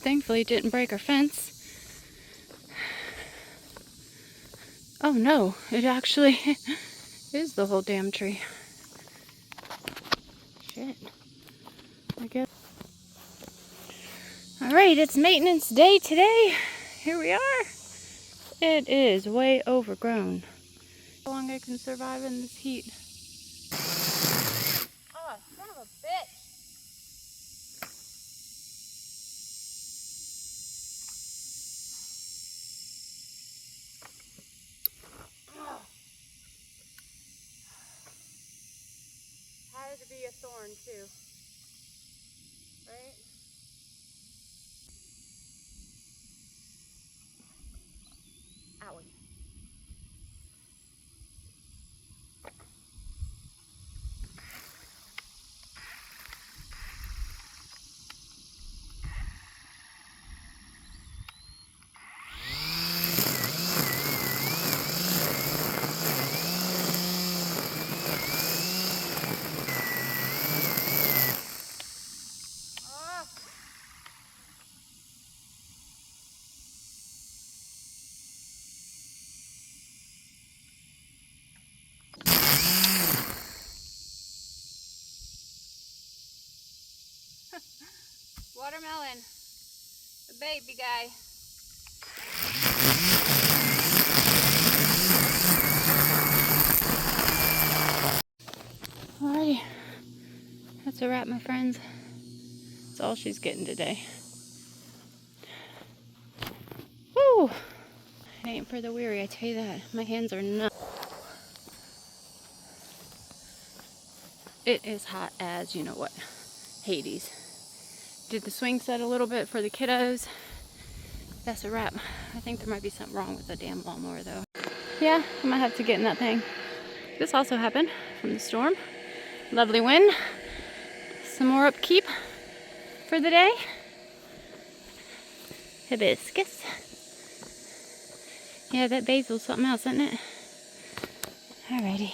Thankfully it didn't break our fence. Oh no, it actually is the whole damn tree. Shit. I guess. Alright, it's maintenance day today. Here we are. It is way overgrown. How long I can survive in this heat? Oh, son of a bitch. Oh. Had to be a thorn too. Right? Owie. Watermelon. The baby guy. Alrighty. That's a wrap, my friends. That's all she's getting today. Woo! It ain't for the weary, I tell you that. My hands are numb. It is hot as you know what. Hades. Did the swing set a little bit for the kiddos. That's a wrap. I think there might be something wrong with the damn lawnmower though. Yeah, I might have to get in that thing. This also happened from the storm. Lovely wind. Some more upkeep for the day. Hibiscus. Yeah, that basil's something else, isn't it? Alrighty.